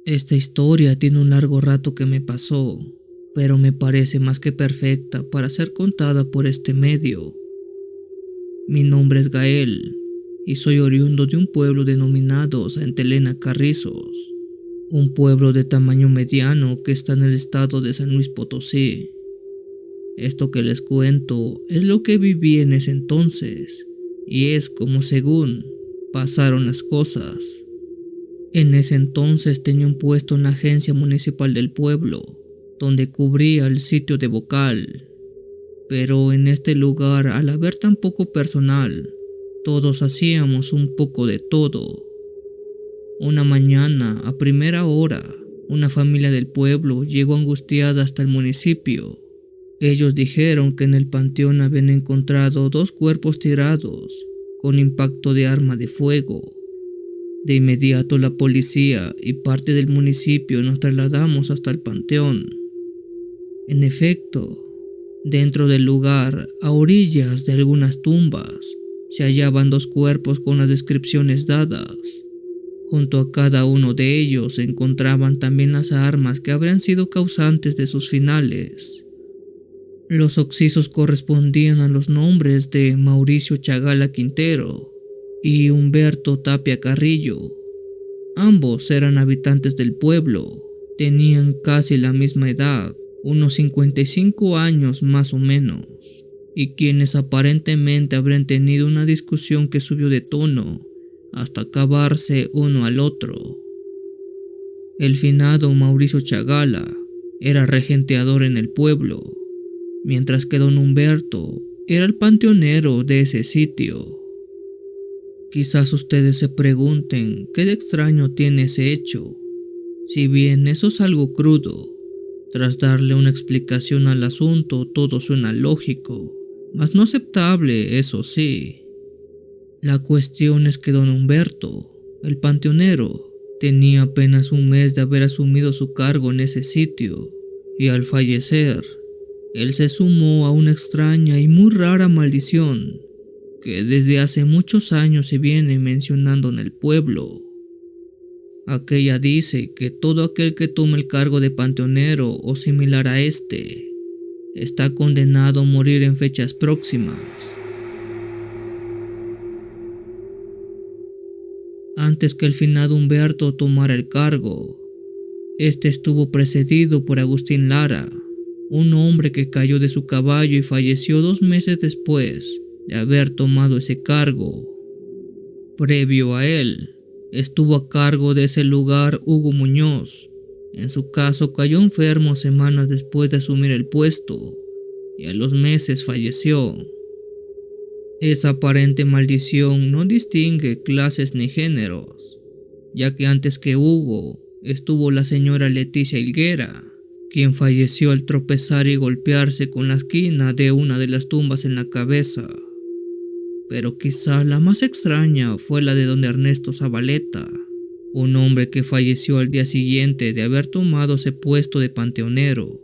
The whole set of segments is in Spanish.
Esta historia tiene un largo rato que me pasó, pero me parece más que perfecta para ser contada por este medio. Mi nombre es Gael y soy oriundo de un pueblo denominado Santa Elena Carrizos, un pueblo de tamaño mediano que está en el estado de San Luis Potosí. Esto que les cuento es lo que viví en ese entonces y es como según pasaron las cosas. En ese entonces tenía un puesto en la agencia municipal del pueblo, donde cubría el sitio de vocal. Pero en este lugar, al haber tan poco personal, todos hacíamos un poco de todo. Una mañana, a primera hora, una familia del pueblo llegó angustiada hasta el municipio. Ellos dijeron que en el panteón habían encontrado dos cuerpos tirados, con impacto de arma de fuego. De inmediato la policía y parte del municipio nos trasladamos hasta el panteón. En efecto, dentro del lugar, a orillas de algunas tumbas, se hallaban dos cuerpos con las descripciones dadas. Junto a cada uno de ellos se encontraban también las armas que habrían sido causantes de sus finales. Los occisos correspondían a los nombres de Mauricio Chagala Quintero y Humberto Tapia Carrillo. Ambos eran habitantes del pueblo, tenían casi la misma edad, unos 55 años más o menos, y quienes aparentemente habrían tenido una discusión que subió de tono hasta acabarse uno al otro. El finado Mauricio Chagala era regenteador en el pueblo, mientras que don Humberto era el panteonero de ese sitio. Quizás ustedes se pregunten qué de extraño tiene ese hecho. Si bien eso es algo crudo, tras darle una explicación al asunto todo suena lógico, mas no aceptable, eso sí. La cuestión es que don Humberto, el panteonero, tenía apenas un mes de haber asumido su cargo en ese sitio, y al fallecer, él se sumó a una extraña y muy rara maldición que desde hace muchos años se viene mencionando en el pueblo. Aquella dice que todo aquel que tome el cargo de panteonero o similar a este está condenado a morir en fechas próximas. Antes que el finado Humberto tomara el cargo, este estuvo precedido por Agustín Lara, un hombre que cayó de su caballo y falleció 2 meses después de haber tomado ese cargo. Previo a él, estuvo a cargo de ese lugar Hugo Muñoz. En su caso cayó enfermo semanas después de asumir el puesto y a los meses falleció. Esa aparente maldición no distingue clases ni géneros, ya que antes que Hugo estuvo la señora Leticia Higuera, quien falleció al tropezar y golpearse con la esquina de una de las tumbas en la cabeza. Pero quizá la más extraña fue la de don Ernesto Zabaleta, un hombre que falleció al día siguiente de haber tomado ese puesto de panteonero,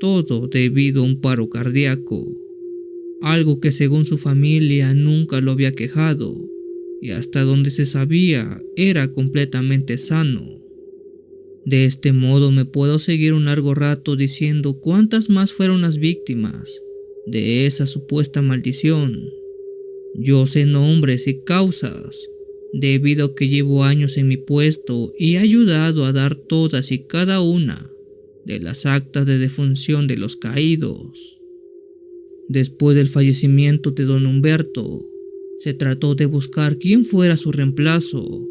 todo debido a un paro cardíaco, algo que según su familia nunca lo había quejado y hasta donde se sabía era completamente sano. De este modo me puedo seguir un largo rato diciendo cuántas más fueron las víctimas de esa supuesta maldición. Yo sé nombres y causas, debido a que llevo años en mi puesto y he ayudado a dar todas y cada una de las actas de defunción de los caídos. Después del fallecimiento de don Humberto, se trató de buscar quién fuera su reemplazo,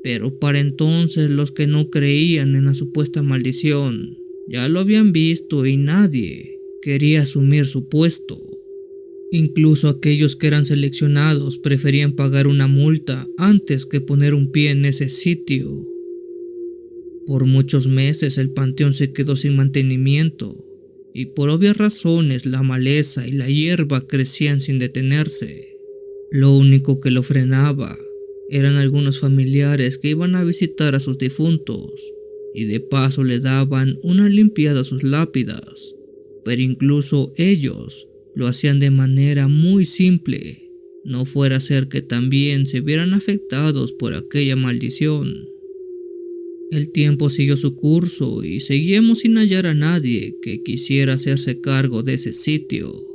pero para entonces los que no creían en la supuesta maldición ya lo habían visto y nadie quería asumir su puesto. Incluso aquellos que eran seleccionados preferían pagar una multa antes que poner un pie en ese sitio. Por muchos meses el panteón se quedó sin mantenimiento y por obvias razones la maleza y la hierba crecían sin detenerse. Lo único que lo frenaba eran algunos familiares que iban a visitar a sus difuntos y de paso le daban una limpiada a sus lápidas, pero incluso ellos lo hacían de manera muy simple, no fuera a ser que también se vieran afectados por aquella maldición. El tiempo siguió su curso y seguíamos sin hallar a nadie que quisiera hacerse cargo de ese sitio.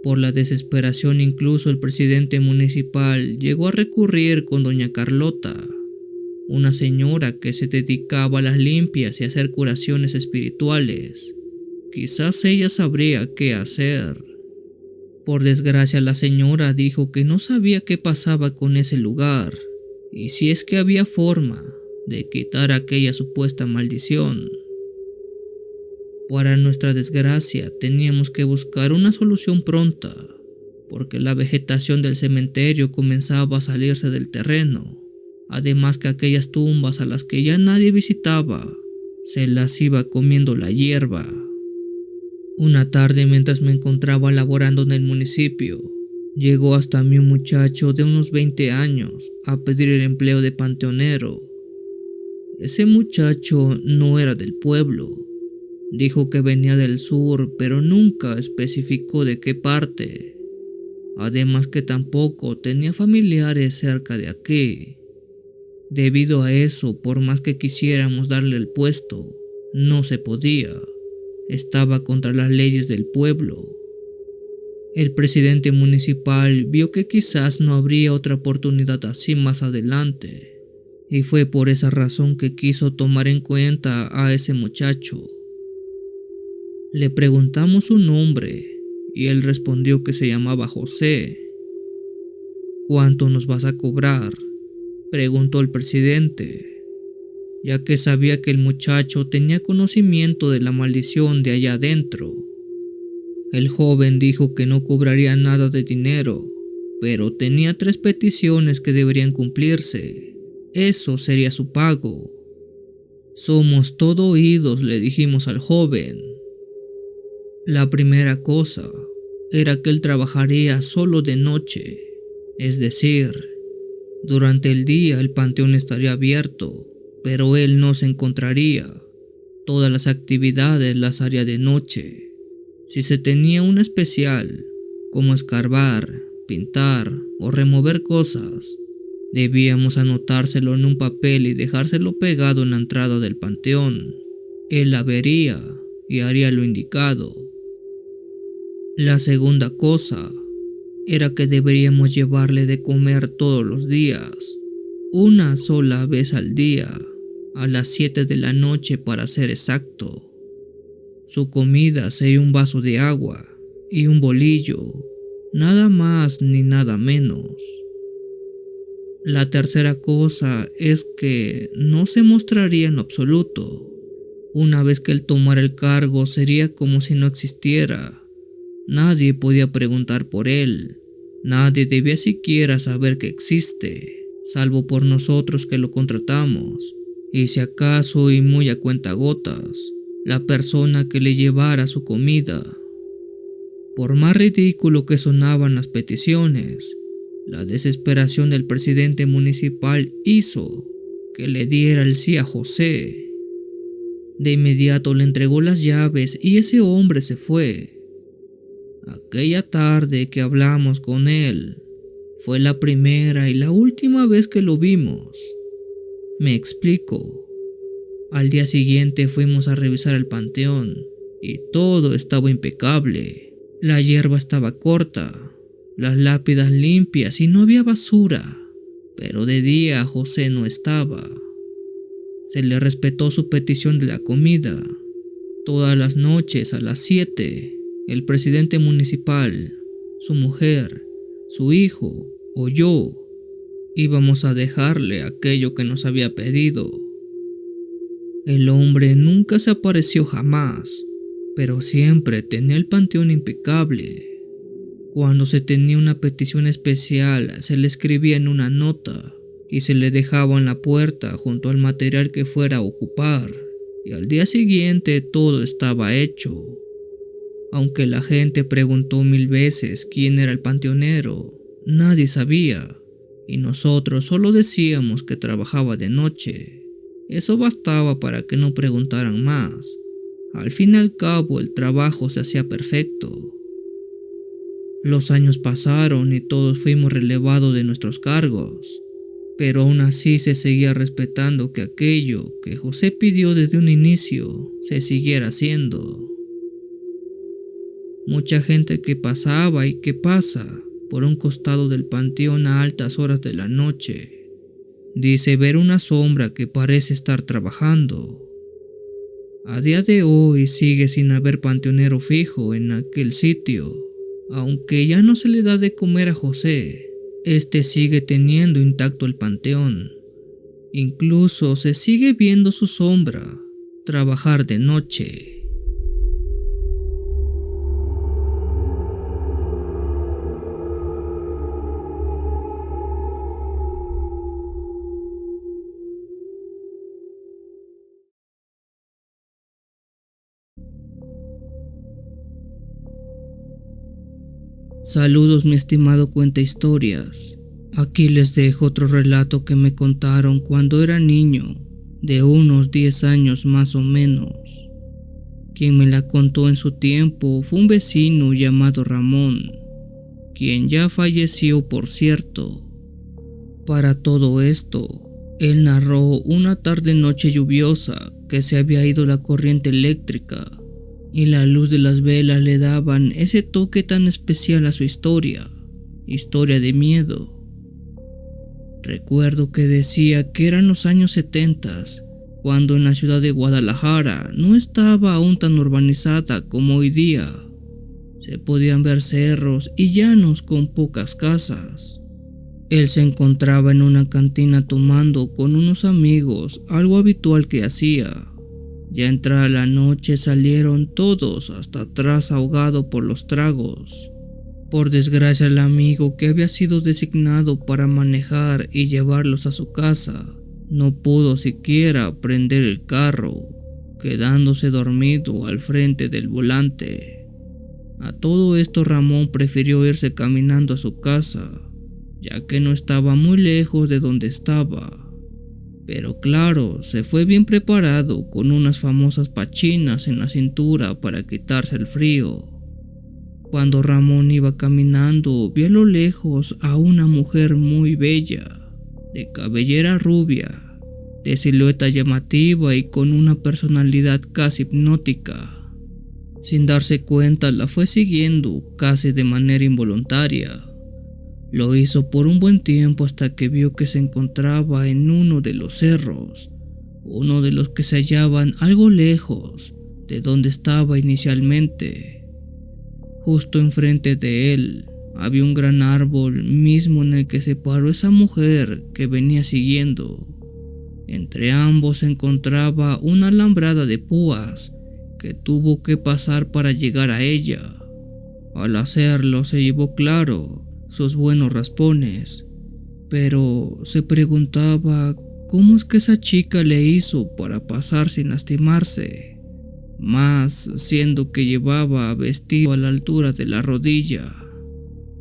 Por la desesperación, incluso el presidente municipal llegó a recurrir con doña Carlota, una señora que se dedicaba a las limpias y a hacer curaciones espirituales. Quizás ella sabría qué hacer. Por desgracia, la señora dijo que no sabía qué pasaba con ese lugar y si es que había forma de quitar aquella supuesta maldición. Para nuestra desgracia, teníamos que buscar una solución pronta, porque la vegetación del cementerio comenzaba a salirse del terreno, además que aquellas tumbas a las que ya nadie visitaba, se las iba comiendo la hierba. Una tarde, mientras me encontraba laborando en el municipio, llegó hasta mí un muchacho de unos 20 años a pedir el empleo de panteonero. Ese muchacho no era del pueblo. Dijo que venía del sur, pero nunca especificó de qué parte. Además que tampoco tenía familiares cerca de aquí. Debido a eso, por más que quisiéramos darle el puesto, no se podía. Estaba contra las leyes del pueblo. El presidente municipal vio que quizás no habría otra oportunidad así más adelante, y fue por esa razón que quiso tomar en cuenta a ese muchacho. Le preguntamos su nombre y él respondió que se llamaba José. ¿Cuánto nos vas a cobrar?, preguntó el presidente, ya que sabía que el muchacho tenía conocimiento de la maldición de allá adentro. El joven dijo que no cobraría nada de dinero, pero tenía 3 peticiones que deberían cumplirse. Eso sería su pago. Somos todo oídos, le dijimos al joven. La primera cosa era que él trabajaría solo de noche, es decir, durante el día el panteón estaría abierto, pero él no se encontraría. Todas las actividades las haría de noche. Si se tenía una especial, como escarbar, pintar o remover cosas, debíamos anotárselo en un papel y dejárselo pegado en la entrada del panteón. Él la vería y haría lo indicado. La segunda cosa era que deberíamos llevarle de comer todos los días, una sola vez al día, a las 7 de la noche para ser exacto. Su comida sería un vaso de agua y un bolillo, nada más ni nada menos. La tercera cosa es que no se mostraría en absoluto. Una vez que él tomara el cargo sería como si no existiera. Nadie podía preguntar por él. Nadie debía siquiera saber que existe, salvo por nosotros que lo contratamos, y si acaso y muy a cuentagotas, la persona que le llevara su comida. Por más ridículo que sonaban las peticiones, la desesperación del presidente municipal hizo que le diera el sí a José. De inmediato le entregó las llaves y ese hombre se fue. Aquella tarde que hablamos con él fue la primera y la última vez que lo vimos. Me explico. Al día siguiente fuimos a revisar el panteón y todo estaba impecable. La hierba estaba corta, las lápidas limpias y no había basura, pero de día José no estaba. Se le respetó su petición de la comida. Todas las noches a las 7, el presidente municipal, su mujer, su hijo o yo íbamos a dejarle aquello que nos había pedido. El hombre nunca se apareció jamás, pero siempre tenía el panteón impecable. Cuando se tenía una petición especial, se le escribía en una nota y se le dejaba en la puerta junto al material que fuera a ocupar, y al día siguiente todo estaba hecho. Aunque la gente preguntó 1000 veces quién era el panteonero, nadie sabía, y nosotros solo decíamos que trabajaba de noche. Eso bastaba para que no preguntaran más. Al fin y al cabo, el trabajo se hacía perfecto. Los años pasaron y todos fuimos relevados de nuestros cargos, pero aún así se seguía respetando que aquello que José pidió desde un inicio se siguiera haciendo. Mucha gente que pasaba y que pasa por un costado del panteón a altas horas de la noche dice ver una sombra que parece estar trabajando. A día de hoy sigue sin haber panteonero fijo en aquel sitio. Aunque ya no se le da de comer a José, este sigue teniendo intacto el panteón. Incluso se sigue viendo su sombra trabajar de noche. Saludos, mi estimado cuenta historias. Aquí les dejo otro relato que me contaron cuando era niño, de unos 10 años más o menos. Quien me la contó en su tiempo fue un vecino llamado Ramón, quien ya falleció, por cierto. Para todo esto, él narró una tarde-noche lluviosa que se había ido la corriente eléctrica y la luz de las velas le daban ese toque tan especial a su historia de miedo. Recuerdo que decía que eran los años 70, cuando en la ciudad de Guadalajara no estaba aún tan urbanizada como hoy día. Se podían ver cerros y llanos con pocas casas. Él se encontraba en una cantina tomando con unos amigos, algo habitual que hacía. Ya entrada la noche salieron todos hasta atrás ahogado por los tragos. Por desgracia, el amigo que había sido designado para manejar y llevarlos a su casa no pudo siquiera prender el carro, quedándose dormido al frente del volante. A todo esto, Ramón prefirió irse caminando a su casa, ya que no estaba muy lejos de donde estaba. Pero claro, se fue bien preparado con unas famosas pachinas en la cintura para quitarse el frío. Cuando Ramón iba caminando, vio a lo lejos a una mujer muy bella, de cabellera rubia, de silueta llamativa y con una personalidad casi hipnótica. Sin darse cuenta, la fue siguiendo casi de manera involuntaria. Lo hizo por un buen tiempo hasta que vio que se encontraba en uno de los cerros, uno de los que se hallaban algo lejos de donde estaba inicialmente. Justo enfrente de él había un gran árbol mismo en el que se paró esa mujer que venía siguiendo. Entre ambos se encontraba una alambrada de púas que tuvo que pasar para llegar a ella. Al hacerlo se llevó claro sus buenos raspones, pero se preguntaba cómo es que esa chica le hizo para pasar sin lastimarse, más siendo que llevaba vestido a la altura de la rodilla.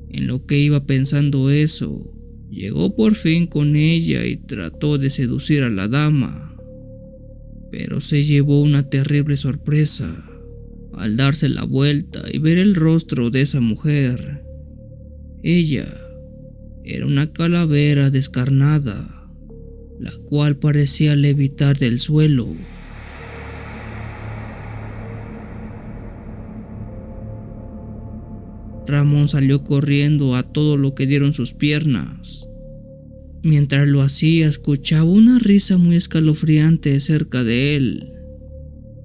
En lo que iba pensando eso, llegó por fin con ella y trató de seducir a la dama, pero se llevó una terrible sorpresa al darse la vuelta y ver el rostro de esa mujer. Ella era una calavera descarnada, la cual parecía levitar del suelo. Ramón salió corriendo a todo lo que dieron sus piernas. Mientras lo hacía, escuchaba una risa muy escalofriante cerca de él.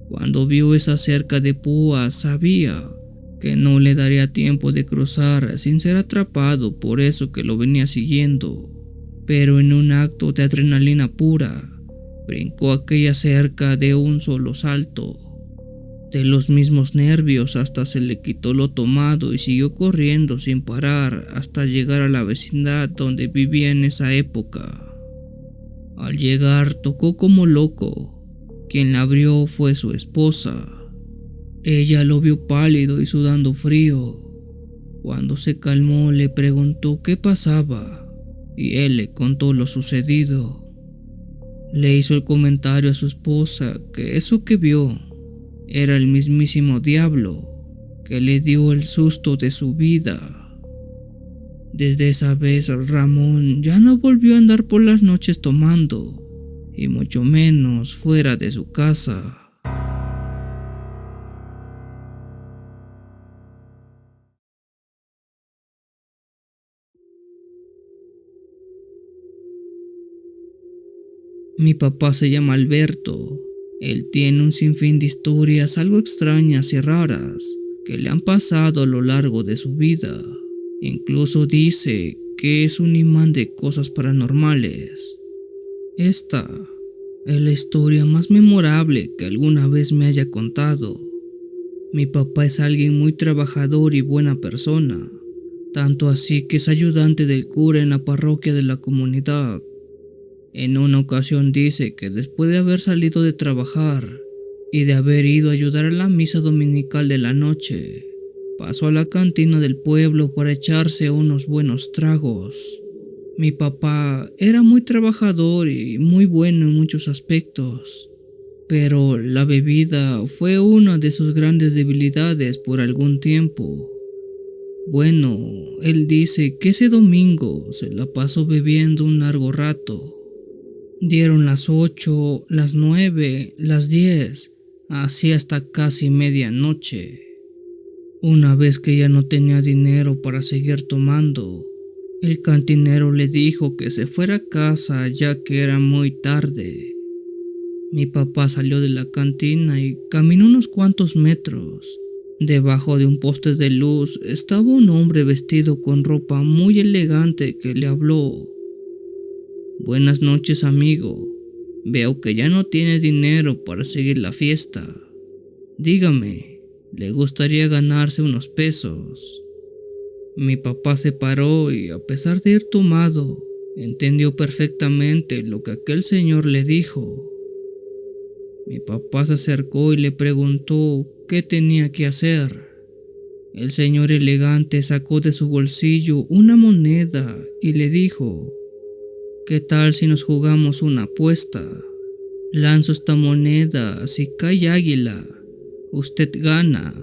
Cuando vio esa cerca de púas, sabía que no le daría tiempo de cruzar sin ser atrapado por eso que lo venía siguiendo, pero en un acto de adrenalina pura, brincó aquella cerca de un solo salto. De los mismos nervios hasta se le quitó lo tomado y siguió corriendo sin parar hasta llegar a la vecindad donde vivía en esa época. Al llegar tocó como loco. Quien la abrió fue su esposa. Ella lo vio pálido y sudando frío. Cuando se calmó le preguntó qué pasaba y él le contó lo sucedido. Le hizo el comentario a su esposa que eso que vio era el mismísimo diablo que le dio el susto de su vida. Desde esa vez Ramón ya no volvió a andar por las noches tomando, y mucho menos fuera de su casa. Mi papá se llama Alberto. Él tiene un sinfín de historias algo extrañas y raras que le han pasado a lo largo de su vida. Incluso dice que es un imán de cosas paranormales. Esta es la historia más memorable que alguna vez me haya contado. Mi papá es alguien muy trabajador y buena persona, tanto así que es ayudante del cura en la parroquia de la comunidad. En una ocasión dice que después de haber salido de trabajar y de haber ido a ayudar a la misa dominical de la noche, pasó a la cantina del pueblo para echarse unos buenos tragos. Mi papá era muy trabajador y muy bueno en muchos aspectos, pero la bebida fue una de sus grandes debilidades por algún tiempo. Bueno, él dice que ese domingo se la pasó bebiendo un largo rato. Dieron las 8, las 9, las 10, así hasta casi medianoche. Una vez que ya no tenía dinero para seguir tomando, el cantinero le dijo que se fuera a casa ya que era muy tarde. Mi papá salió de la cantina y caminó unos cuantos metros. Debajo de un poste de luz estaba un hombre vestido con ropa muy elegante que le habló. Buenas noches, amigo. Veo que ya no tiene dinero para seguir la fiesta. Dígame, ¿le gustaría ganarse unos pesos? Mi papá se paró y, a pesar de ir tomado, entendió perfectamente lo que aquel señor le dijo. Mi papá se acercó y le preguntó qué tenía que hacer. El señor elegante sacó de su bolsillo una moneda y le dijo: ¿qué tal si nos jugamos una apuesta? Lanzo esta moneda, si cae águila, usted gana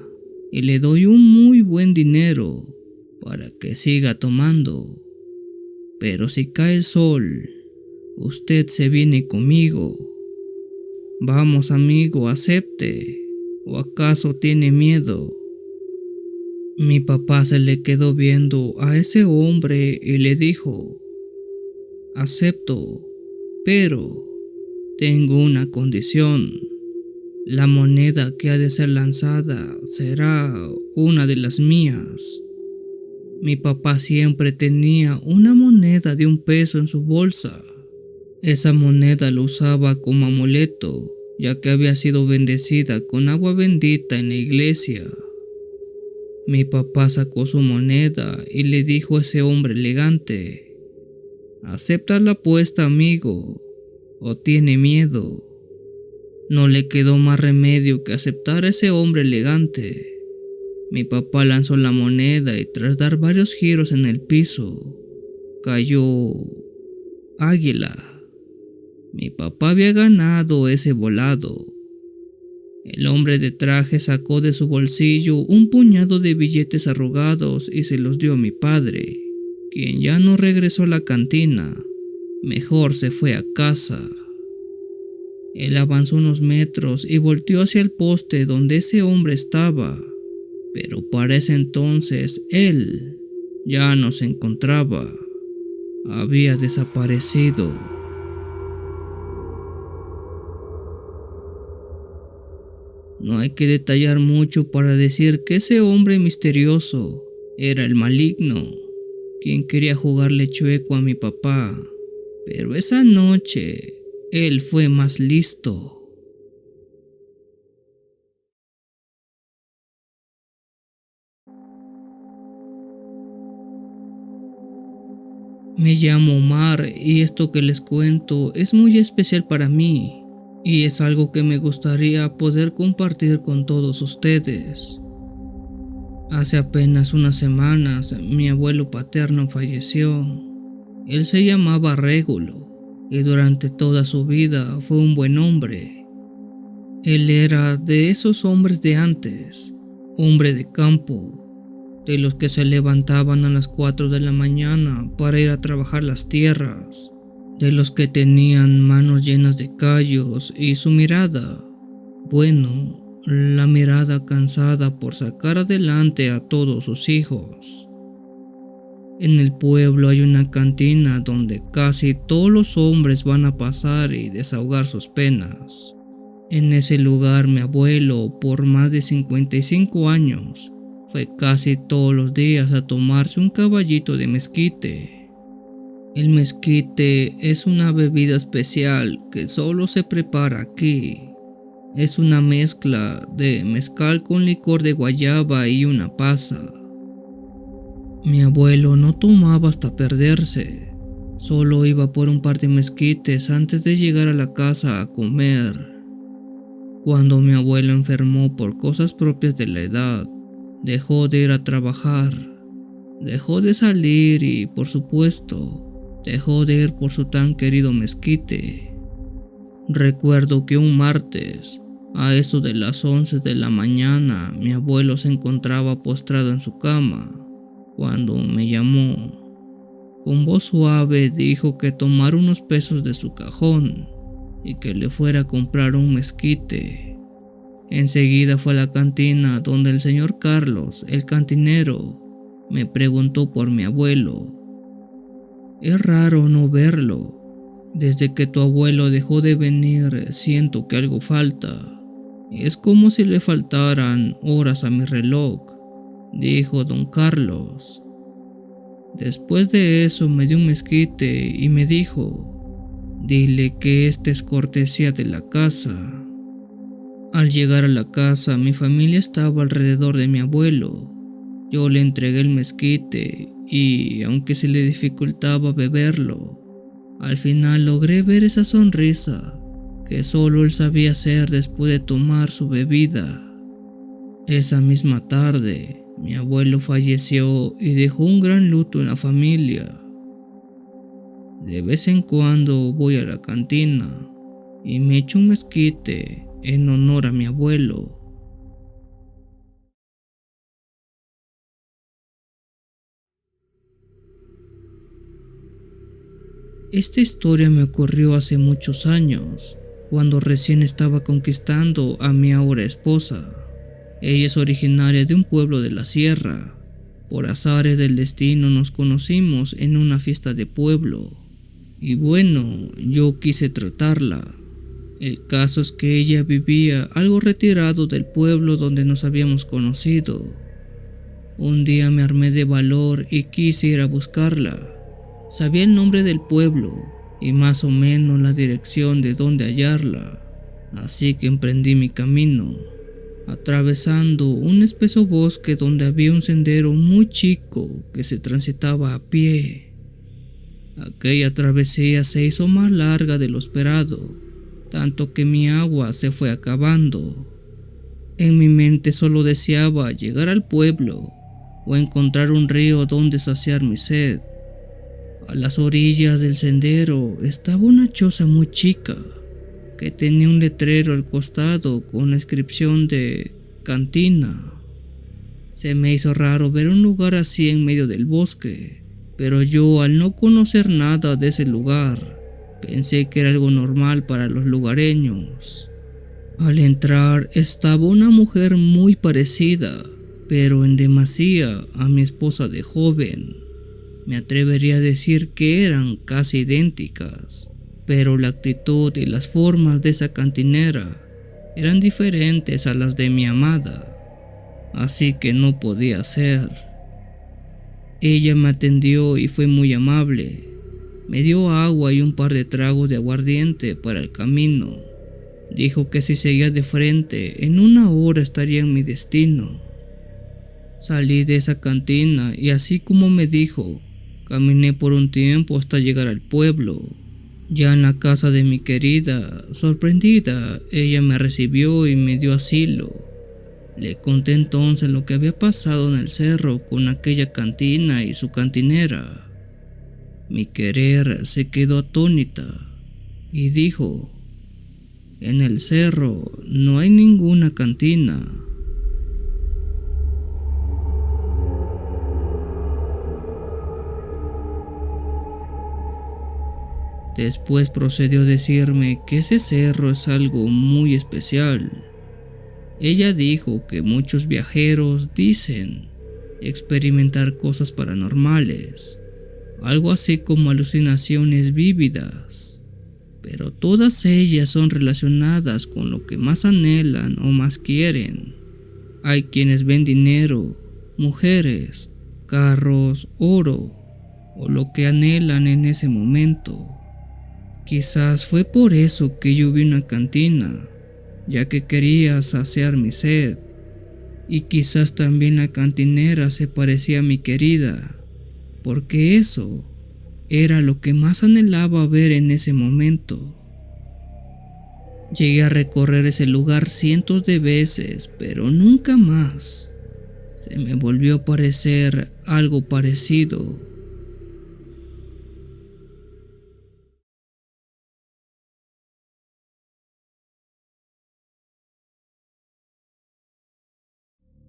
y le doy un muy buen dinero para que siga tomando. Pero si cae el sol, usted se viene conmigo. Vamos, amigo, acepte. ¿O acaso tiene miedo? Mi papá se le quedó viendo a ese hombre y le dijo: acepto, pero tengo una condición. La moneda que ha de ser lanzada será una de las mías. Mi papá siempre tenía una moneda de 1 peso en su bolsa. Esa moneda lo usaba como amuleto, ya que había sido bendecida con agua bendita en la iglesia. Mi papá sacó su moneda y le dijo a ese hombre elegante: ¿acepta la apuesta, amigo, o tiene miedo? No le quedó más remedio que aceptar a ese hombre elegante. Mi papá lanzó la moneda y, tras dar varios giros en el piso, cayó águila. Mi papá había ganado ese volado. El hombre de traje sacó de su bolsillo un puñado de billetes arrugados y se los dio a mi padre, quien ya no regresó a la cantina, mejor se fue a casa. Él avanzó unos metros y volteó hacia el poste donde ese hombre estaba, pero para ese entonces él ya no se encontraba. Había desaparecido. No hay que detallar mucho para decir que ese hombre misterioso era el maligno, quien quería jugarle chueco a mi papá, pero esa noche él fue más listo. Me llamo Omar y esto que les cuento es muy especial para mí y es algo que me gustaría poder compartir con todos ustedes. Hace apenas unas semanas mi abuelo paterno falleció. Él se llamaba Régulo y durante toda su vida fue un buen hombre. Él era de esos hombres de antes, hombre de campo. de los que se levantaban a las 4 de la mañana para ir a trabajar las tierras, de los que tenían manos llenas de callos y su mirada, bueno, la mirada cansada por sacar adelante a todos sus hijos. En el pueblo hay una cantina donde casi todos los hombres van a pasar y desahogar sus penas. En ese lugar mi abuelo, por más de 55 años, fue casi todos los días a tomarse un caballito de mezquite. El mezquite es una bebida especial que solo se prepara aquí. Es una mezcla de mezcal con licor de guayaba y una pasa. Mi abuelo no tomaba hasta perderse, solo iba por un par de mezquites antes de llegar a la casa a comer. Cuando mi abuelo enfermó por cosas propias de la edad, dejó de ir a trabajar, dejó de salir y, por supuesto, dejó de ir por su tan querido mezquite. Recuerdo que un martes, a eso de las 11 de la mañana, mi abuelo se encontraba postrado en su cama cuando me llamó. Con voz suave dijo que tomara unos pesos de su cajón y que le fuera a comprar un mezquite. Enseguida fue a la cantina donde el señor Carlos, el cantinero, me preguntó por mi abuelo. Es raro no verlo. Desde que tu abuelo dejó de venir siento que algo falta. Es como si le faltaran horas a mi reloj, dijo don Carlos. Después de eso me dio un mezquite y me dijo, dile que este es cortesía de la casa. Al llegar a la casa, mi familia estaba alrededor de mi abuelo. Yo le entregué el mezquite y, aunque se le dificultaba beberlo, al final logré ver esa sonrisa que solo él sabía hacer después de tomar su bebida. Esa misma tarde, mi abuelo falleció y dejó un gran luto en la familia. De vez en cuando voy a la cantina y me echo un mezquite en honor a mi abuelo. Esta historia me ocurrió hace muchos años, cuando recién estaba conquistando a mi ahora esposa. Ella es originaria de un pueblo de la sierra. Por azares del destino nos conocimos en una fiesta de pueblo. Y bueno, yo quise tratarla. El caso es que ella vivía algo retirado del pueblo donde nos habíamos conocido. Un día me armé de valor y quise ir a buscarla. Sabía el nombre del pueblo y más o menos la dirección de dónde hallarla, así que emprendí mi camino, atravesando un espeso bosque donde había un sendero muy chico que se transitaba a pie. Aquella travesía se hizo más larga de lo esperado, tanto que mi agua se fue acabando. En mi mente solo deseaba llegar al pueblo o encontrar un río donde saciar mi sed. A las orillas del sendero estaba una choza muy chica que tenía un letrero al costado con la inscripción de cantina. Se me hizo raro ver un lugar así en medio del bosque, pero yo, al no conocer nada de ese lugar, pensé que era algo normal para los lugareños. Al entrar estaba una mujer muy parecida, pero en demasía, a mi esposa de joven. Me atrevería a decir que eran casi idénticas, pero la actitud y las formas de esa cantinera eran diferentes a las de mi amada, así que no podía ser. Ella me atendió y fue muy amable. Me dio agua y un par de tragos de aguardiente para el camino. Dijo que si seguía de frente, en una hora estaría en mi destino. Salí de esa cantina y, así como me dijo, caminé por un tiempo hasta llegar al pueblo. Ya en la casa de mi querida, sorprendida, ella me recibió y me dio asilo. Le conté entonces lo que había pasado en el cerro con aquella cantina y su cantinera. Mi querer se quedó atónita y dijo, en el cerro no hay ninguna cantina. Después procedió a decirme que ese cerro es algo muy especial. Ella dijo que muchos viajeros dicen experimentar cosas paranormales, algo así como alucinaciones vívidas, pero todas ellas son relacionadas con lo que más anhelan o más quieren. Hay quienes ven dinero, mujeres, carros, oro o lo que anhelan en ese momento. Quizás fue por eso que yo vi una cantina, ya que quería saciar mi sed, y quizás también la cantinera se parecía a mi querida, porque eso era lo que más anhelaba ver en ese momento. Llegué a recorrer ese lugar cientos de veces, pero nunca más se me volvió a parecer algo parecido.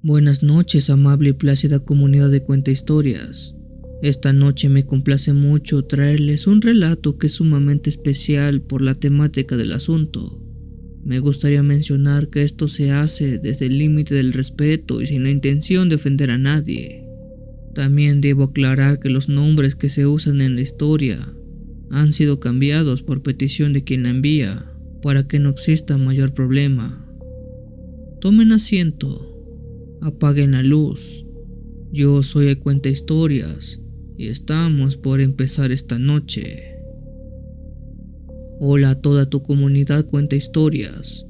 Buenas noches, amable y plácida comunidad de Cuenta Historias. Esta noche me complace mucho traerles un relato que es sumamente especial por la temática del asunto. Me gustaría mencionar que esto se hace desde el límite del respeto y sin la intención de ofender a nadie. También debo aclarar que los nombres que se usan en la historia han sido cambiados por petición de quien la envía, para que no exista mayor problema. Tomen asiento. Apaguen la luz. Yo soy el Cuenta Historias y estamos por empezar esta noche. Hola a toda tu comunidad Cuenta Historias.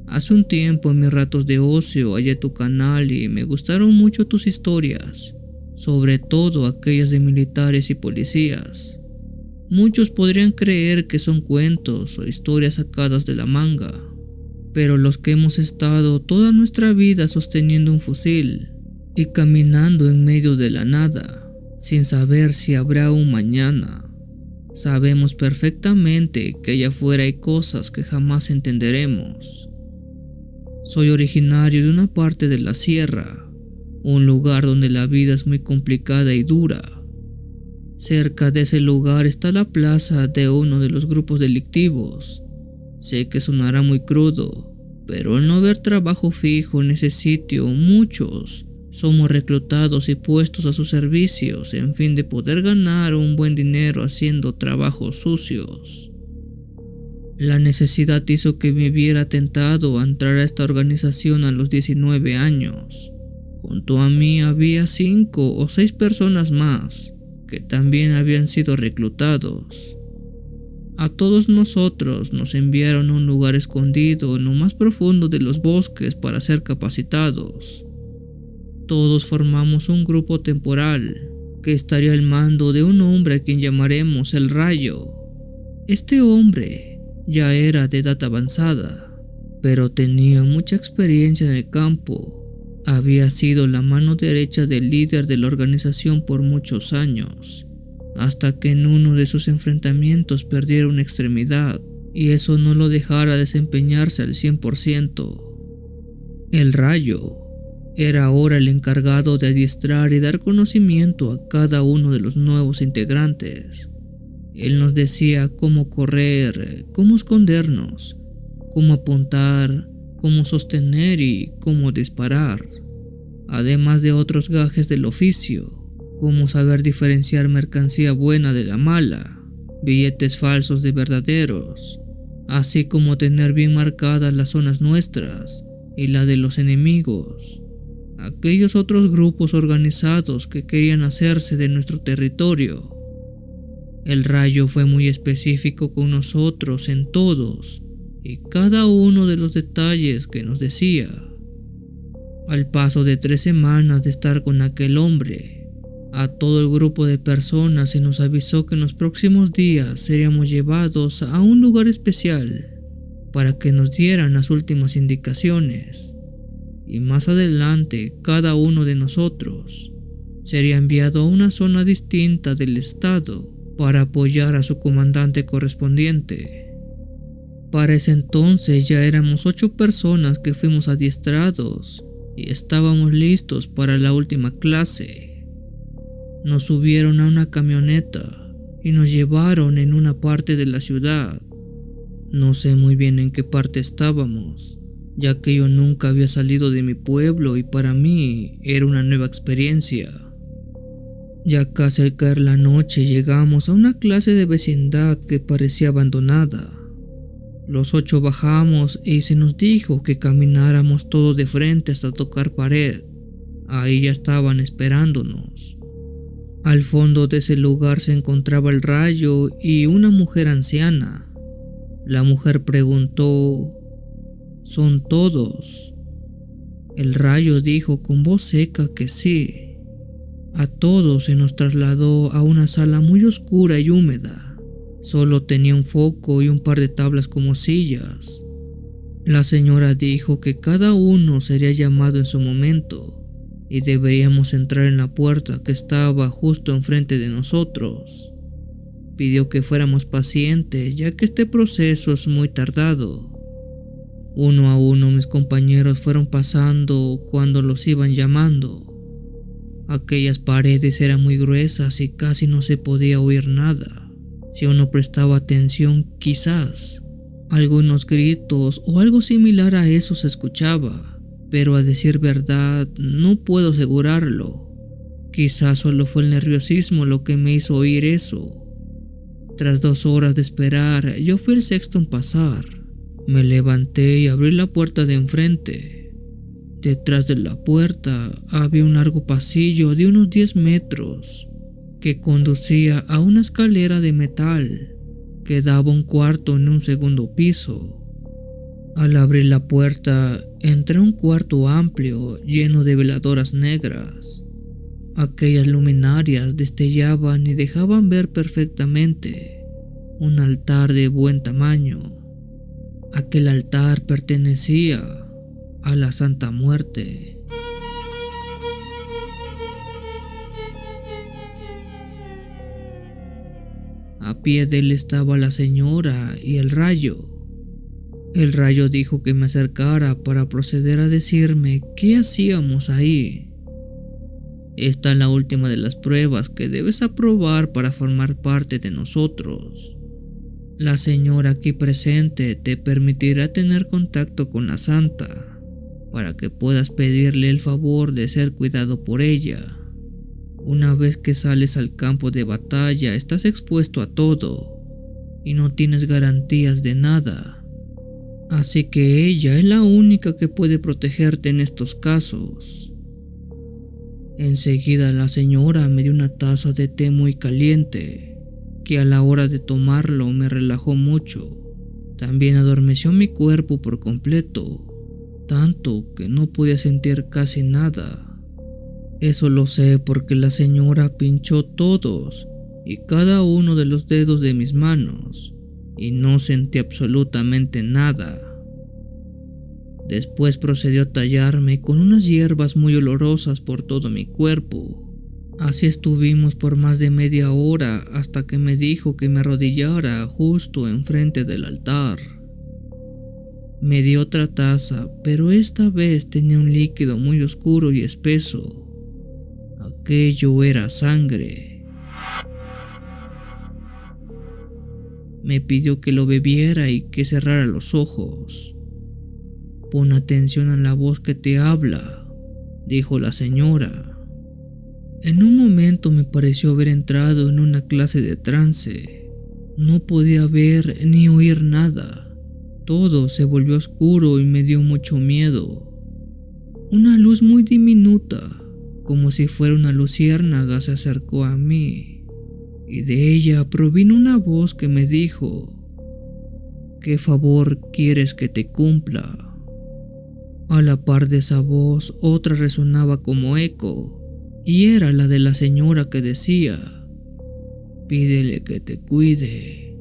Hace un tiempo en mis ratos de ocio hallé tu canal y me gustaron mucho tus historias, sobre todo aquellas de militares y policías. Muchos podrían creer que son cuentos o historias sacadas de la manga, pero los que hemos estado toda nuestra vida sosteniendo un fusil y caminando en medio de la nada, sin saber si habrá un mañana, sabemos perfectamente que allá afuera hay cosas que jamás entenderemos. Soy originario de una parte de la sierra, un lugar donde la vida es muy complicada y dura. Cerca de ese lugar está la plaza de uno de los grupos delictivos. Sé que sonará muy crudo, pero al no haber trabajo fijo en ese sitio, muchos somos reclutados y puestos a sus servicios en fin de poder ganar un buen dinero haciendo trabajos sucios. La necesidad hizo que me viera tentado a entrar a esta organización a los 19 años. Junto a mí había 5 o 6 personas más que también habían sido reclutados. A todos nosotros nos enviaron a un lugar escondido en lo más profundo de los bosques para ser capacitados. Todos formamos un grupo temporal que estaría al mando de un hombre a quien llamaremos el Rayo. Este hombre ya era de edad avanzada, pero tenía mucha experiencia en el campo. Había sido la mano derecha del líder de la organización por muchos años, hasta que en uno de sus enfrentamientos perdiera una extremidad y eso no lo dejara desempeñarse al 100%. El Rayo era ahora el encargado de adiestrar y dar conocimiento a cada uno de los nuevos integrantes. Él nos decía cómo correr, cómo escondernos, cómo apuntar, cómo sostener y cómo disparar, además de otros gajes del oficio, como saber diferenciar mercancía buena de la mala, billetes falsos de verdaderos, así como tener bien marcadas las zonas nuestras y la de los enemigos, aquellos otros grupos organizados que querían hacerse de nuestro territorio. El Rayo fue muy específico con nosotros en todos y cada uno de los detalles que nos decía. Al paso de 3 semanas de estar con aquel hombre, a todo el grupo de personas se nos avisó que en los próximos días seríamos llevados a un lugar especial para que nos dieran las últimas indicaciones, y más adelante cada uno de nosotros sería enviado a una zona distinta del estado para apoyar a su comandante correspondiente. Para ese entonces ya éramos 8 personas que fuimos adiestrados y estábamos listos para la última clase. Nos subieron a una camioneta y nos llevaron en una parte de la ciudad. No sé muy bien en qué parte estábamos, ya que yo nunca había salido de mi pueblo y para mí era una nueva experiencia. Ya casi al caer la noche llegamos a una clase de vecindad que parecía abandonada. Los 8 bajamos y se nos dijo que camináramos todos de frente hasta tocar pared. Ahí ya estaban esperándonos. Al fondo de ese lugar se encontraba el rayo y una mujer anciana. La mujer preguntó: ¿son todos? El rayo dijo con voz seca que sí. A todos se nos trasladó a una sala muy oscura y húmeda. Solo tenía un foco y un par de tablas como sillas. La señora dijo que cada uno sería llamado en su momento y deberíamos entrar en la puerta que estaba justo enfrente de nosotros. Pidió que fuéramos pacientes, ya que este proceso es muy tardado. Uno a uno mis compañeros fueron pasando cuando los iban llamando. Aquellas paredes eran muy gruesas y casi no se podía oír nada. Si uno prestaba atención, quizás algunos gritos o algo similar a eso se escuchaba, pero a decir verdad no puedo asegurarlo. Quizás solo fue el nerviosismo lo que me hizo oír eso. Tras 2 horas de esperar, yo fui el sexto en pasar. Me levanté y abrí la puerta de enfrente. Detrás de la puerta había un largo pasillo de unos 10 metros que conducía a una escalera de metal que daba un cuarto en un segundo piso. Al abrir la puerta, entré a un cuarto amplio lleno de veladoras negras. Aquellas luminarias destellaban y dejaban ver perfectamente un altar de buen tamaño. Aquel altar pertenecía a la Santa Muerte. A pie de él estaba la señora y el rayo. El rayo dijo que me acercara para proceder a decirme qué hacíamos ahí. Esta es la última de las pruebas que debes aprobar para formar parte de nosotros. La señora aquí presente te permitirá tener contacto con la santa para que puedas pedirle el favor de ser cuidado por ella. Una vez que sales al campo de batalla, estás expuesto a todo y no tienes garantías de nada. Así que ella es la única que puede protegerte en estos casos. Enseguida la señora me dio una taza de té muy caliente, que a la hora de tomarlo me relajó mucho. También adormeció mi cuerpo por completo, tanto que no podía sentir casi nada. Eso lo sé porque la señora pinchó todos y cada uno de los dedos de mis manos y no sentí absolutamente nada. Después procedió a tallarme con unas hierbas muy olorosas por todo mi cuerpo. Así estuvimos por más de media hora hasta que me dijo que me arrodillara justo enfrente del altar. Me dio otra taza, pero esta vez tenía un líquido muy oscuro y espeso. Aquello era sangre. Me pidió que lo bebiera y que cerrara los ojos. Pon atención a la voz que te habla, dijo la señora. En un momento me pareció haber entrado en una clase de trance. No podía ver ni oír nada. Todo se volvió oscuro y me dio mucho miedo. Una luz muy diminuta, como si fuera una luciérnaga, se acercó a mí, y de ella provino una voz que me dijo: ¿qué favor quieres que te cumpla? A la par de esa voz, otra resonaba como eco, y era la de la señora que decía: pídele que te cuide.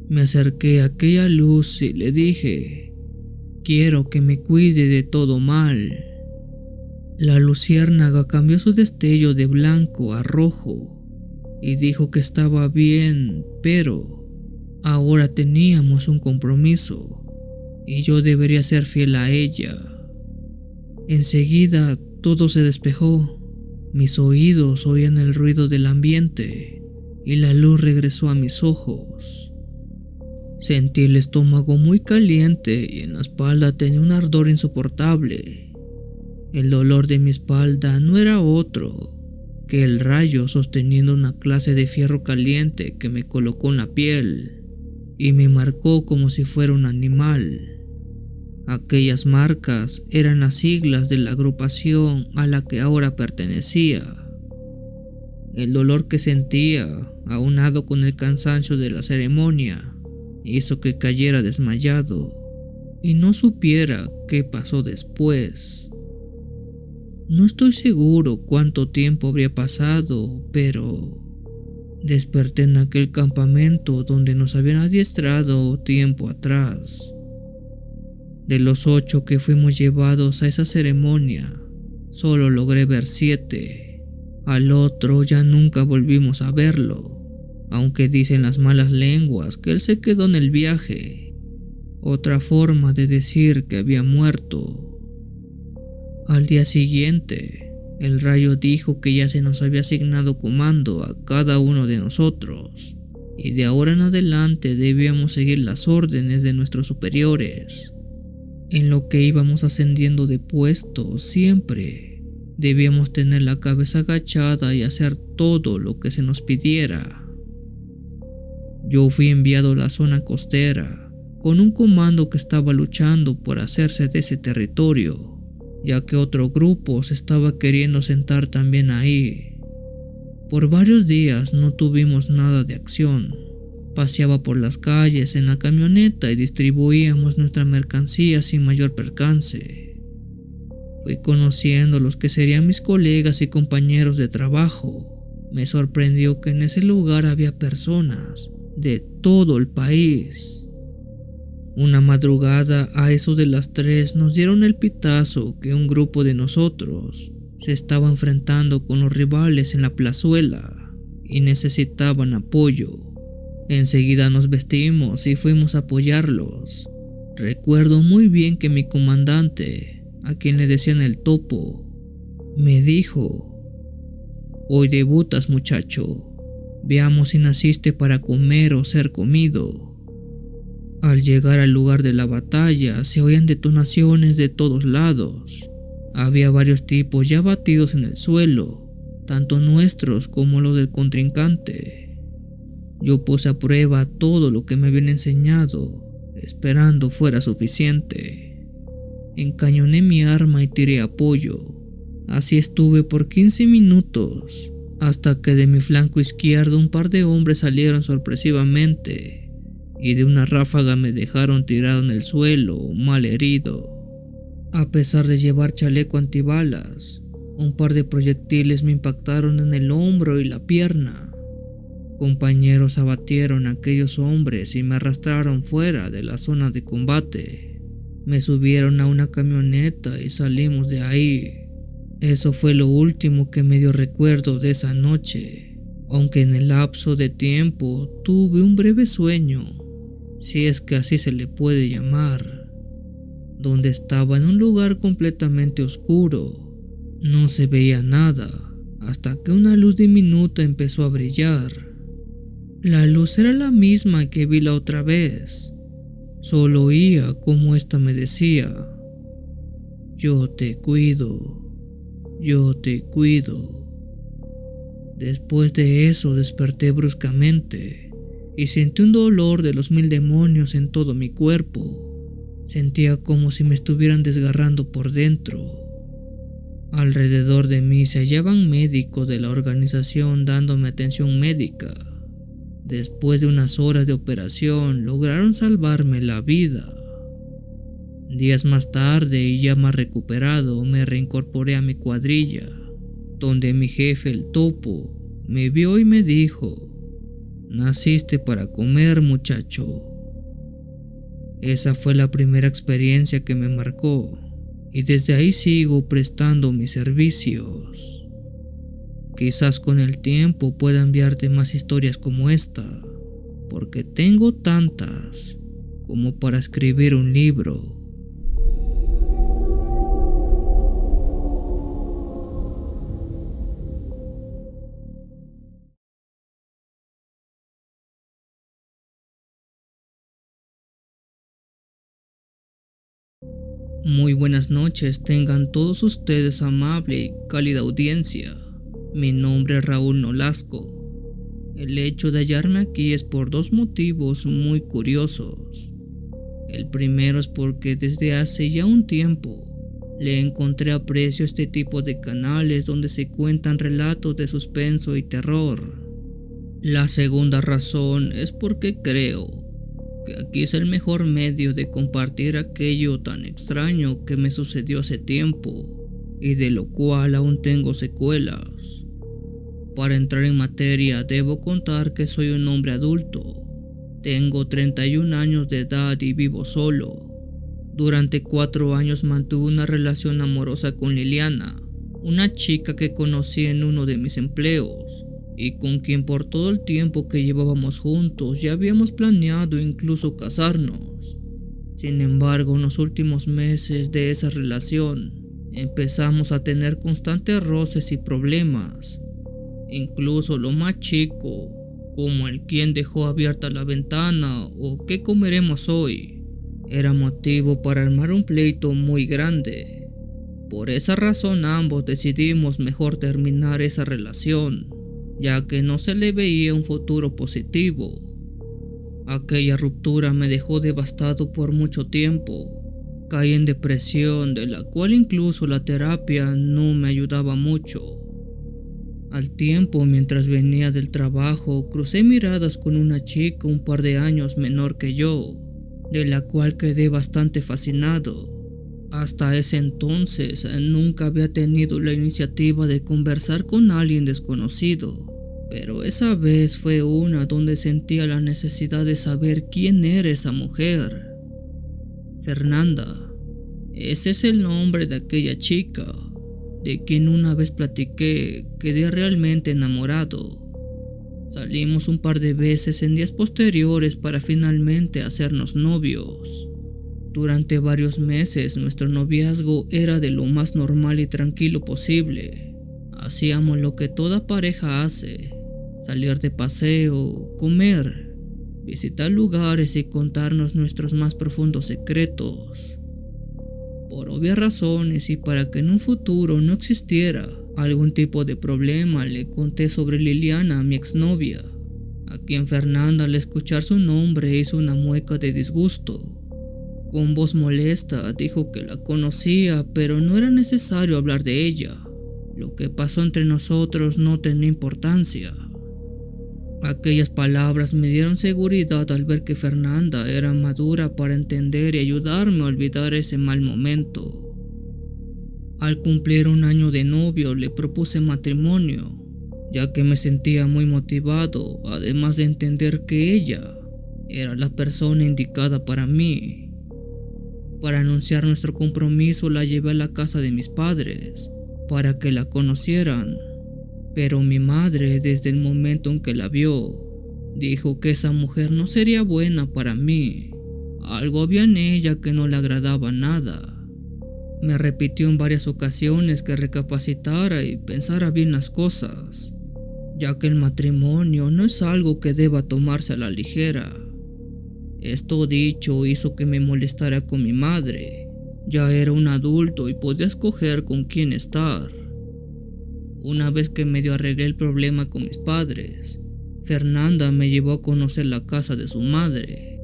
Me acerqué a aquella luz y le dije: quiero que me cuide de todo mal. La luciérnaga cambió su destello de blanco a rojo y dijo que estaba bien, pero ahora teníamos un compromiso y yo debería ser fiel a ella. Enseguida todo se despejó. Mis oídos oían el ruido del ambiente y la luz regresó a mis ojos. Sentí el estómago muy caliente y en la espalda tenía un ardor insoportable. El dolor de mi espalda no era otro que el rayo sosteniendo una clase de fierro caliente que me colocó en la piel y me marcó como si fuera un animal. Aquellas marcas eran las siglas de la agrupación a la que ahora pertenecía. El dolor que sentía, aunado con el cansancio de la ceremonia, hizo que cayera desmayado y no supiera qué pasó después. No estoy seguro cuánto tiempo habría pasado, pero desperté en aquel campamento donde nos habían adiestrado tiempo atrás. De los 8 que fuimos llevados a esa ceremonia, solo logré ver 7. Al otro ya nunca volvimos a verlo, aunque dicen las malas lenguas que él se quedó en el viaje. Otra forma de decir que había muerto. Al día siguiente, el rayo dijo que ya se nos había asignado comando a cada uno de nosotros, y de ahora en adelante debíamos seguir las órdenes de nuestros superiores. En lo que íbamos ascendiendo de puesto, siempre debíamos tener la cabeza agachada y hacer todo lo que se nos pidiera. Yo fui enviado a la zona costera con un comando que estaba luchando por hacerse de ese territorio, ya que otro grupo se estaba queriendo sentar también ahí. Por varios días no tuvimos nada de acción. Paseaba por las calles en la camioneta y distribuíamos nuestra mercancía sin mayor percance. Fui conociendo los que serían mis colegas y compañeros de trabajo. Me sorprendió que en ese lugar había personas de todo el país. Una madrugada, a eso de las 3, nos dieron el pitazo que un grupo de nosotros se estaba enfrentando con los rivales en la plazuela y necesitaban apoyo. Enseguida nos vestimos y fuimos a apoyarlos. Recuerdo muy bien que mi comandante, a quien le decían el Topo, me dijo: "Hoy debutas, muchacho. Veamos si naciste para comer o ser comido". Al llegar al lugar de la batalla se oían detonaciones de todos lados. Había varios tipos ya batidos en el suelo, tanto nuestros como los del contrincante. Yo puse a prueba todo lo que me habían enseñado, esperando fuera suficiente. Encañoné mi arma y tiré apoyo. Así estuve por 15 minutos, hasta que de mi flanco izquierdo un par de hombres salieron sorpresivamente y de una ráfaga me dejaron tirado en el suelo, mal herido. A pesar de llevar chaleco antibalas, un par de proyectiles me impactaron en el hombro y la pierna. Compañeros abatieron a aquellos hombres y me arrastraron fuera de la zona de combate. Me subieron a una camioneta y salimos de ahí. Eso fue lo último que medio recuerdo de esa noche, aunque en el lapso de tiempo tuve un breve sueño, si es que así se le puede llamar, donde estaba en un lugar completamente oscuro. No se veía nada, hasta que una luz diminuta empezó a brillar. La luz era la misma que vi la otra vez. Solo oía como esta me decía: "Yo te cuido, yo te cuido". Después de eso desperté bruscamente y sentí un dolor de los 1000 demonios en todo mi cuerpo. Sentía como si me estuvieran desgarrando por dentro. Alrededor de mí se hallaban médicos de la organización dándome atención médica. Después de unas horas de operación, lograron salvarme la vida. Días más tarde, y ya más recuperado, me reincorporé a mi cuadrilla, donde mi jefe, el Topo, me vio y me dijo: "Naciste para comer, muchacho". Esa fue la primera experiencia que me marcó, y desde ahí sigo prestando mis servicios. Quizás con el tiempo pueda enviarte más historias como esta, porque tengo tantas como para escribir un libro. Muy buenas noches, tengan todos ustedes amable y cálida audiencia. Mi nombre es Raúl Nolasco. El hecho de hallarme aquí es por dos motivos muy curiosos. El primero es porque desde hace ya un tiempo le encontré aprecio a este tipo de canales donde se cuentan relatos de suspenso y terror. La segunda razón es porque creo que aquí es el mejor medio de compartir aquello tan extraño que me sucedió hace tiempo y de lo cual aún tengo secuelas. Para entrar en materia, debo contar que soy un hombre adulto. Tengo 31 años de edad y vivo solo. Durante 4 años mantuve una relación amorosa con Liliana, una chica que conocí en uno de mis empleos y con quien por todo el tiempo que llevábamos juntos ya habíamos planeado incluso casarnos. Sin embargo, en los últimos meses de esa relación empezamos a tener constantes roces y problemas. Incluso lo más chico, como el quién dejó abierta la ventana o qué comeremos hoy, era motivo para armar un pleito muy grande. Por esa razón ambos decidimos mejor terminar esa relación, ya que no se le veía un futuro positivo. Aquella ruptura me dejó devastado por mucho tiempo. Caí en depresión, de la cual incluso la terapia no me ayudaba mucho. Al tiempo, mientras venía del trabajo, crucé miradas con una chica un par de años menor que yo, de la cual quedé bastante fascinado. Hasta ese entonces nunca había tenido la iniciativa de conversar con alguien desconocido, pero esa vez fue una donde sentía la necesidad de saber quién era esa mujer. Fernanda, ese es el nombre de aquella chica, de quien una vez platiqué, quedé realmente enamorado. Salimos un par de veces en días posteriores para finalmente hacernos novios. Durante varios meses nuestro noviazgo era de lo más normal y tranquilo posible. Hacíamos lo que toda pareja hace: salir de paseo, comer, visitar lugares y contarnos nuestros más profundos secretos. Por obvias razones y para que en un futuro no existiera algún tipo de problema, le conté sobre Liliana, mi exnovia, a quien Fernanda al escuchar su nombre hizo una mueca de disgusto. Con voz molesta dijo que la conocía, pero no era necesario hablar de ella. Lo que pasó entre nosotros no tenía importancia. Aquellas palabras me dieron seguridad al ver que Fernanda era madura para entender y ayudarme a olvidar ese mal momento. Al cumplir un año de novio le propuse matrimonio, ya que me sentía muy motivado, además de entender que ella era la persona indicada para mí. Para anunciar nuestro compromiso la llevé a la casa de mis padres para que la conocieran, pero mi madre, desde el momento en que la vio, dijo que esa mujer no sería buena para mí. Algo había en ella que no le agradaba nada. Me repitió en varias ocasiones que recapacitara y pensara bien las cosas, ya que el matrimonio no es algo que deba tomarse a la ligera. Esto dicho hizo que me molestara con mi madre. Ya era un adulto y podía escoger con quién estar. Una vez que medio arreglé el problema con mis padres, Fernanda me llevó a conocer la casa de su madre.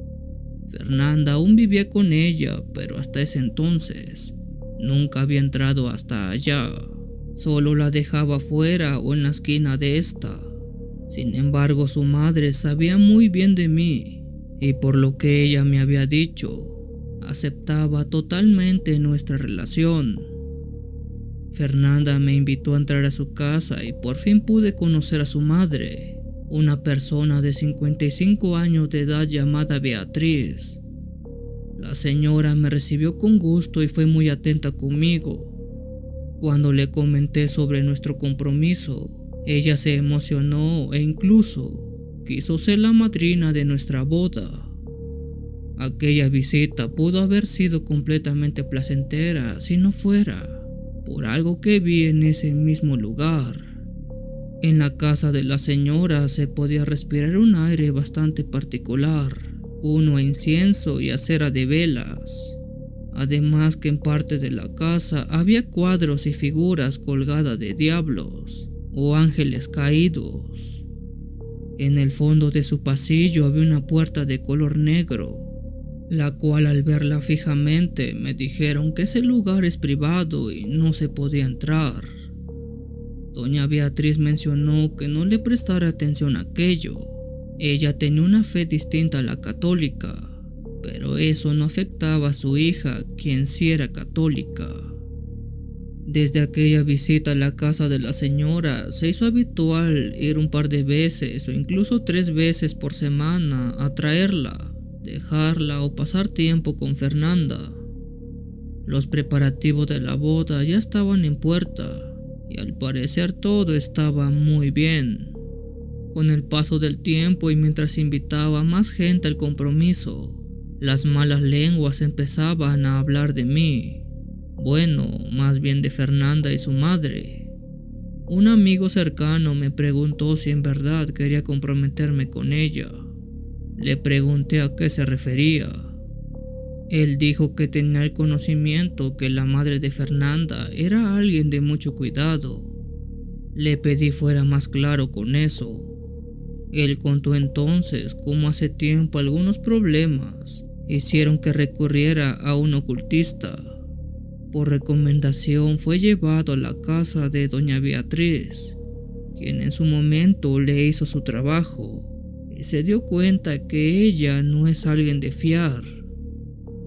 Fernanda aún vivía con ella, pero hasta ese entonces nunca había entrado hasta allá. Solo la dejaba afuera o en la esquina de esta. Sin embargo, su madre sabía muy bien de mí, y por lo que ella me había dicho, aceptaba totalmente nuestra relación. Fernanda me invitó a entrar a su casa y por fin pude conocer a su madre, una persona de 55 años de edad llamada Beatriz. La señora me recibió con gusto y fue muy atenta conmigo. Cuando le comenté sobre nuestro compromiso, ella se emocionó e incluso quiso ser la madrina de nuestra boda. Aquella visita pudo haber sido completamente placentera si no fuera por algo que vi en ese mismo lugar. En la casa de la señora se podía respirar un aire bastante particular, uno a incienso y a cera de velas. Además que en parte de la casa había cuadros y figuras colgadas de diablos o ángeles caídos. En el fondo de su pasillo había una puerta de color negro, la cual al verla fijamente me dijeron que ese lugar es privado y no se podía entrar. Doña Beatriz mencionó que no le prestara atención a aquello. Ella tenía una fe distinta a la católica, pero eso no afectaba a su hija, quien sí era católica. Desde aquella visita a la casa de la señora se hizo habitual ir un par de veces o incluso 3 veces por semana a traerla, dejarla o pasar tiempo con Fernanda. Los preparativos de la boda ya estaban en puerta y al parecer todo estaba muy bien. Con el paso del tiempo y mientras invitaba a más gente al compromiso, las malas lenguas empezaban a hablar de mí. Bueno, más bien de Fernanda y su madre. Un amigo cercano me preguntó si en verdad quería comprometerme con ella. Le pregunté a qué se refería. Él dijo que tenía el conocimiento que la madre de Fernanda era alguien de mucho cuidado. Le pedí fuera más claro con eso. Él contó entonces cómo hace tiempo algunos problemas hicieron que recurriera a un ocultista. Por recomendación fue llevado a la casa de doña Beatriz, quien en su momento le hizo su trabajo y se dio cuenta que ella no es alguien de fiar.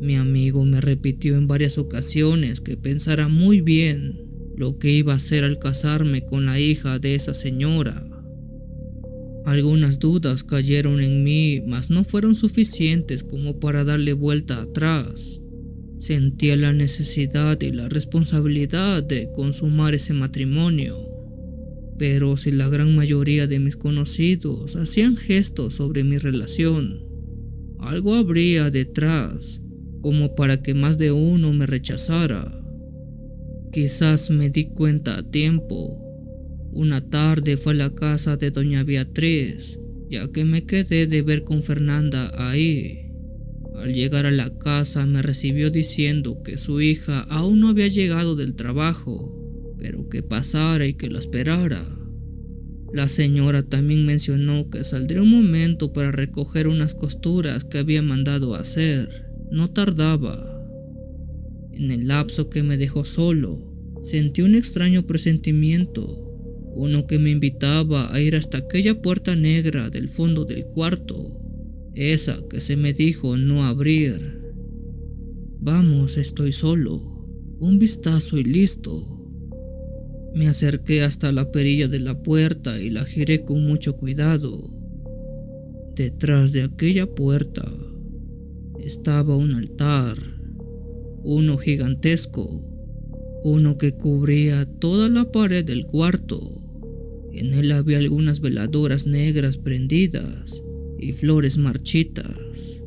Mi amigo me repitió en varias ocasiones que pensara muy bien lo que iba a hacer al casarme con la hija de esa señora. Algunas dudas cayeron en mí, mas no fueron suficientes como para darle vuelta atrás. Sentía la necesidad y la responsabilidad de consumar ese matrimonio. Pero si la gran mayoría de mis conocidos hacían gestos sobre mi relación, algo habría detrás, como para que más de uno me rechazara. Quizás me di cuenta a tiempo. Una tarde fue a la casa de doña Beatriz, ya que me quedé de ver con Fernanda ahí. Al llegar a la casa me recibió diciendo que su hija aún no había llegado del trabajo, pero que pasara y que la esperara. La señora también mencionó que saldría un momento para recoger unas costuras que había mandado a hacer. No tardaba. En el lapso que me dejó solo, sentí un extraño presentimiento, uno que me invitaba a ir hasta aquella puerta negra del fondo del cuarto, esa que se me dijo no abrir. Vamos, estoy solo. Un vistazo y listo. Me acerqué hasta la perilla de la puerta y la giré con mucho cuidado. Detrás de aquella puerta estaba un altar, uno gigantesco, uno que cubría toda la pared del cuarto. En él había algunas veladoras negras prendidas y flores marchitas.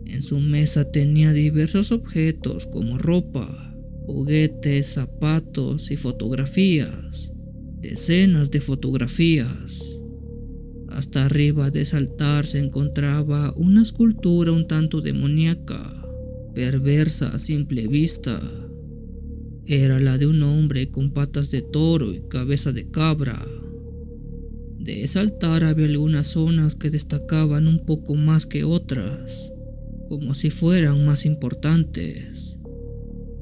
En su mesa tenía diversos objetos como ropa, juguetes, zapatos y fotografías, decenas de fotografías. Hasta arriba de ese altar se encontraba una escultura un tanto demoníaca, perversa a simple vista. Era la de un hombre con patas de toro y cabeza de cabra. De ese altar había algunas zonas que destacaban un poco más que otras, como si fueran más importantes.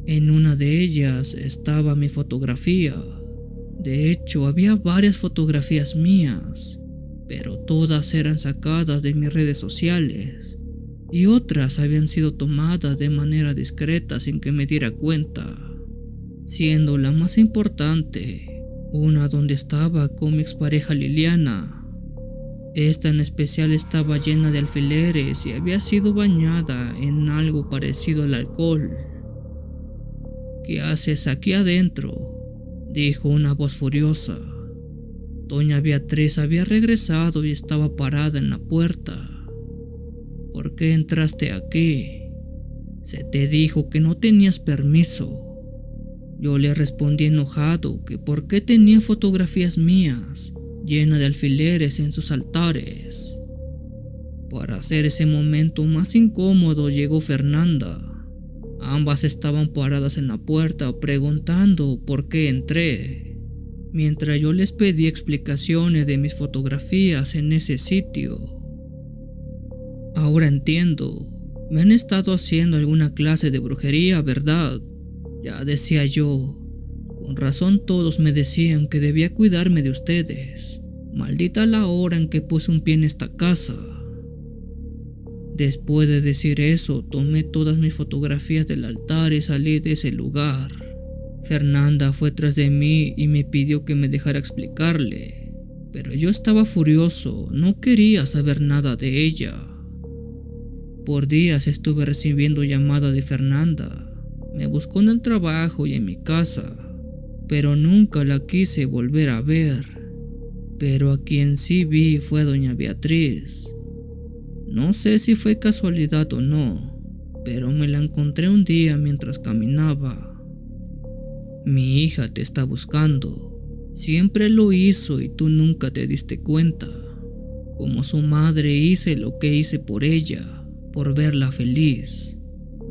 En una de ellas estaba mi fotografía. De hecho, había varias fotografías mías, pero todas eran sacadas de mis redes sociales y otras habían sido tomadas de manera discreta sin que me diera cuenta, siendo la más importante una donde estaba con mi expareja Liliana. Esta en especial estaba llena de alfileres y había sido bañada en algo parecido al alcohol. ¿Qué haces aquí adentro?, dijo una voz furiosa. Doña Beatriz había regresado y estaba parada en la puerta. ¿Por qué entraste aquí? Se te dijo que no tenías permiso. Yo le respondí enojado que por qué tenía fotografías mías llenas de alfileres en sus altares. Para hacer ese momento más incómodo llegó Fernanda. Ambas estaban paradas en la puerta preguntando por qué entré, mientras yo les pedí explicaciones de mis fotografías en ese sitio. Ahora entiendo, me han estado haciendo alguna clase de brujería, ¿verdad? Ya decía yo, con razón todos me decían que debía cuidarme de ustedes. Maldita la hora en que puse un pie en esta casa. Después de decir eso, tomé todas mis fotografías del altar y salí de ese lugar. Fernanda fue tras de mí y me pidió que me dejara explicarle, pero yo estaba furioso, no quería saber nada de ella. Por días estuve recibiendo llamadas de Fernanda. Me buscó en el trabajo y en mi casa, pero nunca la quise volver a ver. Pero a quien sí vi fue a doña Beatriz. No sé si fue casualidad o no, pero me la encontré un día mientras caminaba. Mi hija te está buscando. Siempre lo hizo y tú nunca te diste cuenta. Como su madre hice lo que hice por ella, por verla feliz.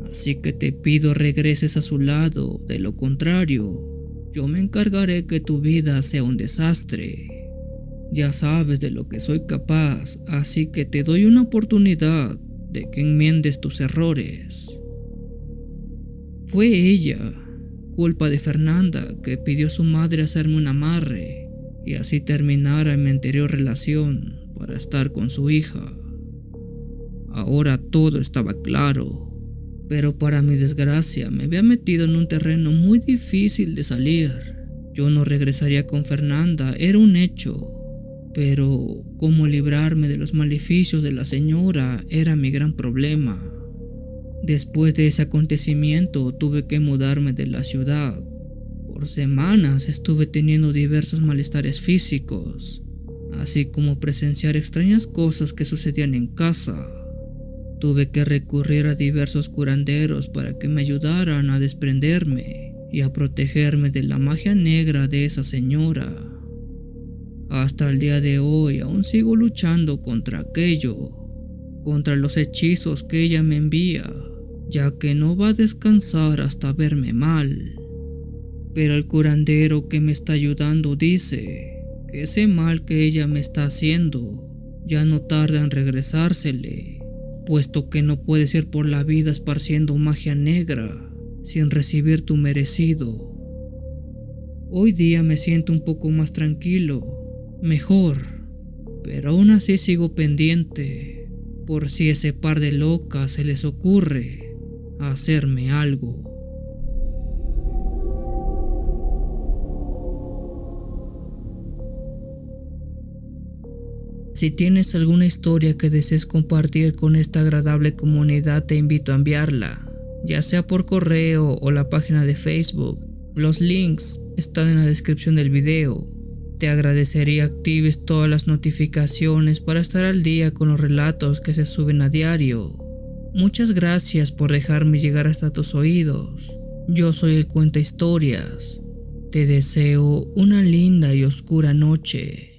Así que te pido regreses a su lado, de lo contrario, yo me encargaré que tu vida sea un desastre. Ya sabes de lo que soy capaz, así que te doy una oportunidad de que enmiendes tus errores. Fue ella, culpa de Fernanda, que pidió a su madre hacerme un amarre y así terminara mi anterior relación para estar con su hija. Ahora todo estaba claro, pero para mi desgracia me había metido en un terreno muy difícil de salir. Yo no regresaría con Fernanda, era un hecho. Pero cómo librarme de los maleficios de la señora era mi gran problema. Después de ese acontecimiento tuve que mudarme de la ciudad. Por semanas estuve teniendo diversos malestares físicos, así como presenciar extrañas cosas que sucedían en casa. Tuve que recurrir a diversos curanderos para que me ayudaran a desprenderme y a protegerme de la magia negra de esa señora. Hasta el día de hoy aún sigo luchando contra aquello, contra los hechizos que ella me envía, ya que no va a descansar hasta verme mal. Pero el curandero que me está ayudando dice que ese mal que ella me está haciendo ya no tarda en regresársele, puesto que no puedes ir por la vida esparciendo magia negra sin recibir tu merecido. Hoy día me siento un poco más tranquilo, mejor, pero aún así sigo pendiente por si ese par de locas se les ocurre hacerme algo. Si tienes alguna historia que desees compartir con esta agradable comunidad, te invito a enviarla, ya sea por correo o la página de Facebook. Los links están en la descripción del video. Te agradecería actives todas las notificaciones para estar al día con los relatos que se suben a diario. Muchas gracias por dejarme llegar hasta tus oídos. Yo soy el Cuenta Historias. Te deseo una linda y oscura noche.